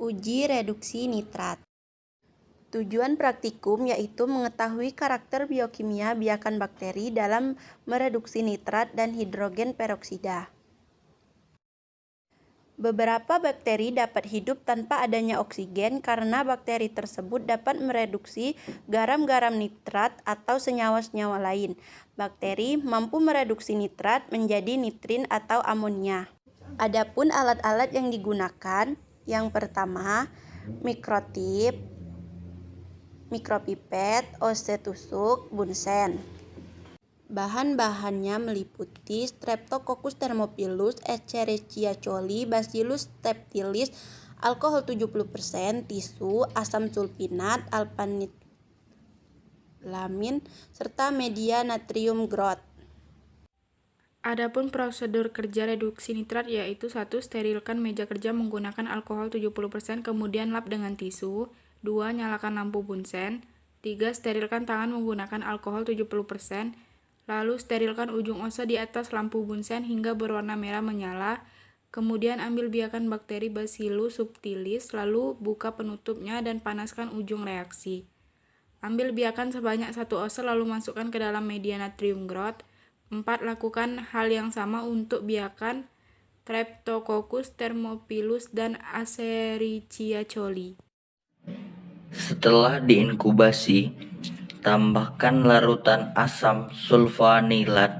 Uji reduksi nitrat. Tujuan praktikum yaitu mengetahui karakter biokimia biakan bakteri dalam mereduksi nitrat dan hidrogen peroksida. Beberapa bakteri dapat hidup tanpa adanya oksigen karena bakteri tersebut dapat mereduksi garam-garam nitrat atau senyawa-senyawa lain. Bakteri mampu mereduksi nitrat menjadi nitrin atau amonia. Adapun alat-alat yang digunakan, yang pertama, mikrotip, mikropipet, OC tusuk, bunsen. Bahan-bahannya meliputi Streptococcus thermophilus, Escherichia coli, Bacillus subtilis, alkohol 70%, tisu, asam sulfinat, alpha-nitlamin, serta media natrium groth. Adapun prosedur kerja reduksi nitrat yaitu 1. Sterilkan meja kerja menggunakan alkohol 70%, kemudian lap dengan tisu. 2. Nyalakan lampu bunsen. 3. Sterilkan tangan menggunakan alkohol 70%. Lalu sterilkan ujung osa di atas lampu bunsen hingga berwarna merah menyala. Kemudian ambil biakan bakteri Bacillus subtilis, lalu buka penutupnya dan panaskan ujung reaksi. Ambil biakan sebanyak 1 osa lalu masukkan ke dalam media natrium groth. 4. Lakukan hal yang sama untuk biakan Streptococcus thermophilus dan Escherichia coli. Setelah diinkubasi, tambahkan larutan asam sulfanilat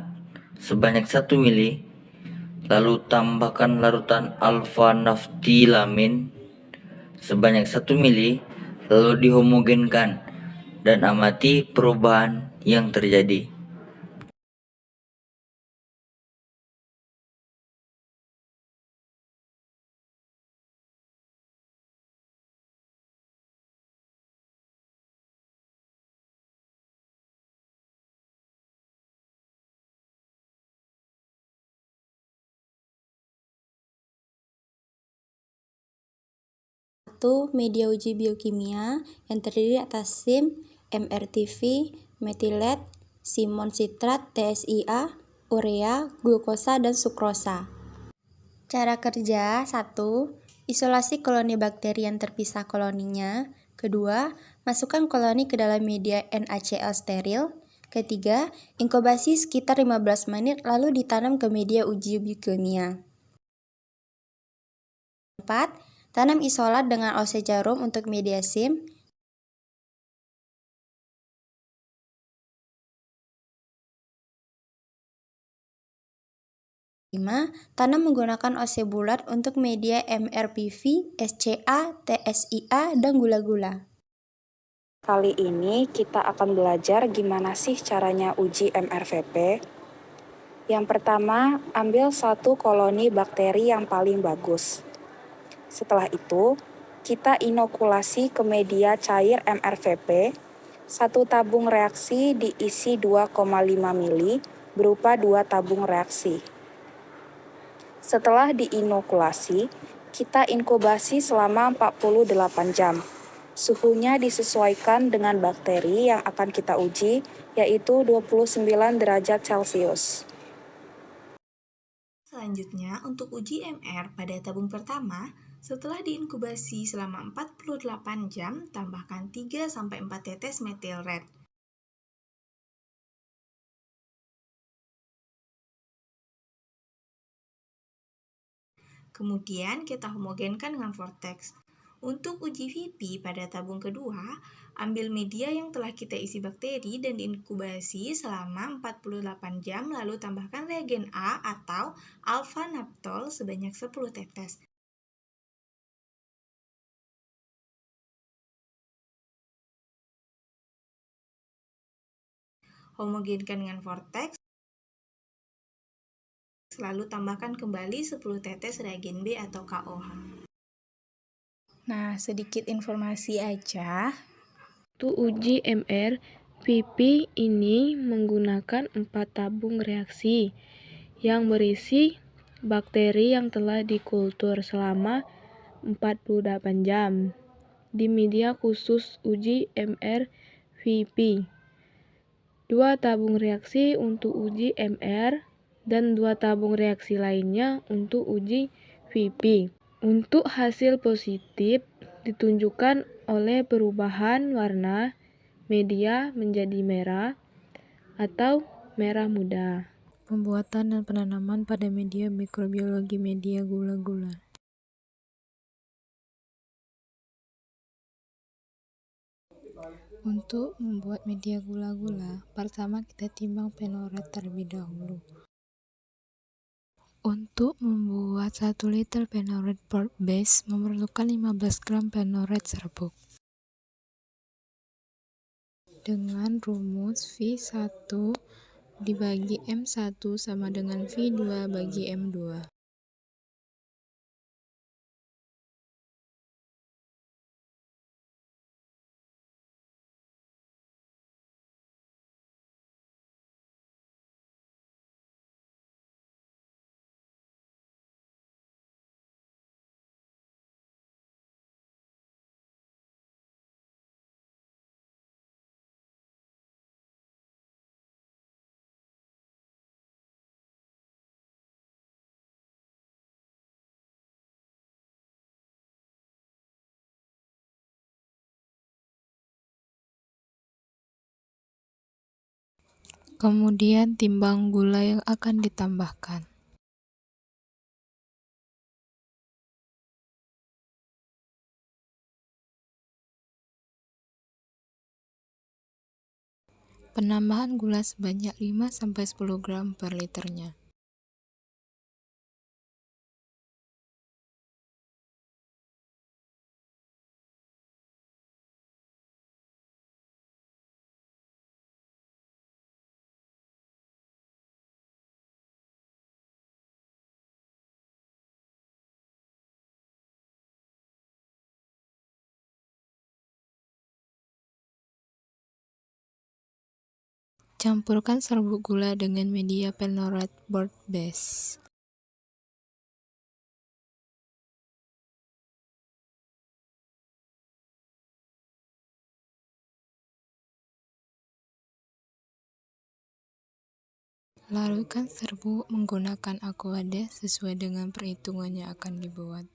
sebanyak 1 mili, lalu tambahkan larutan alpha-naftilamin sebanyak 1 mili, lalu dihomogenkan dan amati perubahan yang terjadi. Media uji biokimia yang terdiri atas SIM, MRTV, metilet, simon sitrat, TSIA, urea, glukosa, dan sukrosa. Cara kerja: 1. Isolasi koloni bakteri yang terpisah koloninya. Kedua, masukkan koloni ke dalam media NaCl steril. Ketiga, inkubasi sekitar 15 menit lalu ditanam ke media uji biokimia. 4. Tanam isolat dengan OC jarum untuk media SIM. 5. Tanam menggunakan OC bulat untuk media MRPV, SCA, TSIA, dan gula-gula. Kali ini kita akan belajar gimana sih caranya uji MRVP. Yang pertama, ambil 1 koloni bakteri yang paling bagus. Setelah itu, kita inokulasi ke media cair MRVP. 1 tabung reaksi diisi 2,5 mili berupa 2 tabung reaksi. Setelah diinokulasi, kita inkubasi selama 48 jam. Suhunya disesuaikan dengan bakteri yang akan kita uji, yaitu 29 derajat Celcius. Selanjutnya, untuk uji MR pada tabung pertama, setelah diinkubasi selama 48 jam, tambahkan 3-4 tetes metil red. Kemudian kita homogenkan dengan vortex. Untuk uji VP pada tabung kedua, ambil media yang telah kita isi bakteri dan diinkubasi selama 48 jam lalu tambahkan reagen A atau alpha-naptol sebanyak 10 tetes. Homogenkan dengan vortex, lalu tambahkan kembali 10 tetes reagen B atau KOH. Nah, sedikit informasi aja. Untuk uji MR, VP ini menggunakan 4 tabung reaksi yang berisi bakteri yang telah dikultur selama 48 jam di media khusus uji MR VP. 2 tabung reaksi untuk uji MR dan 2 tabung reaksi lainnya untuk uji VP. Untuk hasil positif, ditunjukkan oleh perubahan warna media menjadi merah atau merah muda. Pembuatan dan penanaman pada media mikrobiologi media gula-gula. Untuk membuat media gula-gula, pertama kita timbang penoret terlebih dahulu. Untuk membuat 1 liter penoret board base memerlukan 15 gram penoret serbuk. Dengan rumus V1 dibagi M1 sama dengan V2 bagi M2. Kemudian timbang gula yang akan ditambahkan. Penambahan gula sebanyak 5-10 gram per liternya. Campurkan serbuk gula dengan media penoret board base. Larutkan serbuk menggunakan aqueduct sesuai dengan perhitungan yang akan dibuat.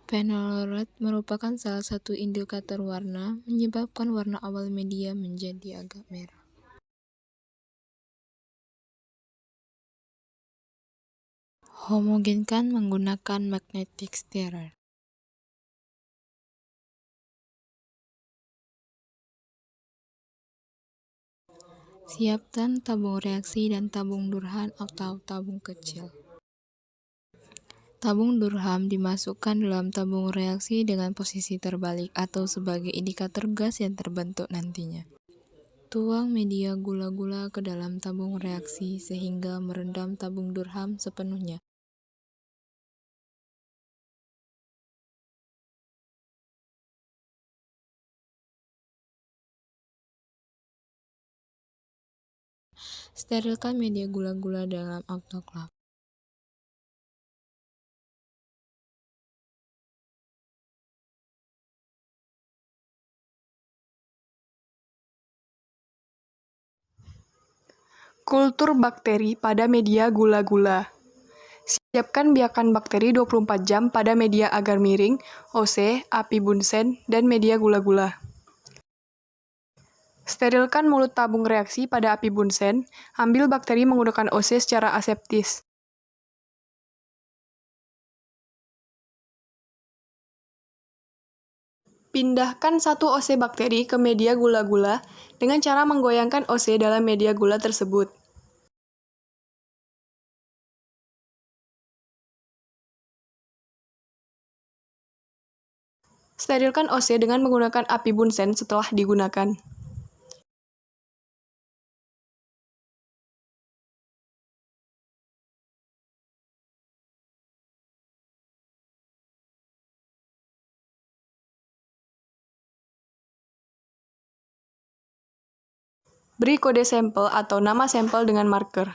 Penoret merupakan salah satu indikator warna, menyebabkan warna awal media menjadi agak merah. Homogenkan menggunakan magnetic stirrer. Siapkan tabung reaksi dan tabung Durham atau tabung kecil. Tabung Durham dimasukkan dalam tabung reaksi dengan posisi terbalik atau sebagai indikator gas yang terbentuk nantinya. Tuang media gula-gula ke dalam tabung reaksi sehingga merendam tabung Durham sepenuhnya. Sterilkan media gula-gula dalam autoclave. Kultur bakteri pada media gula-gula. Siapkan biakan bakteri 24 jam pada media agar miring, OC, api bunsen, dan media gula-gula. Sterilkan mulut tabung reaksi pada api bunsen, ambil bakteri menggunakan OC secara aseptis. Pindahkan 1 OC bakteri ke media gula-gula dengan cara menggoyangkan OC dalam media gula tersebut. Sterilkan OC dengan menggunakan api bunsen setelah digunakan. Beri kode sampel atau nama sampel dengan marker.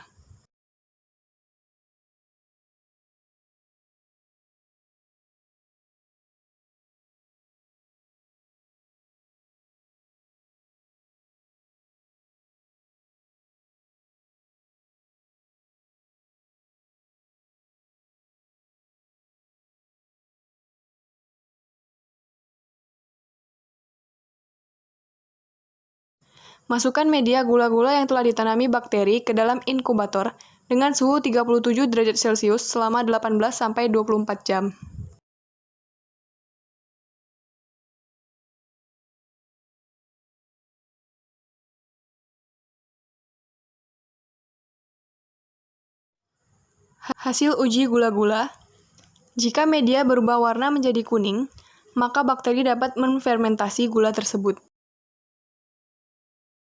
Masukkan media gula-gula yang telah ditanami bakteri ke dalam inkubator dengan suhu 37 derajat Celcius selama 18-24 jam. Hasil uji gula-gula. Jika media berubah warna menjadi kuning, maka bakteri dapat menfermentasi gula tersebut.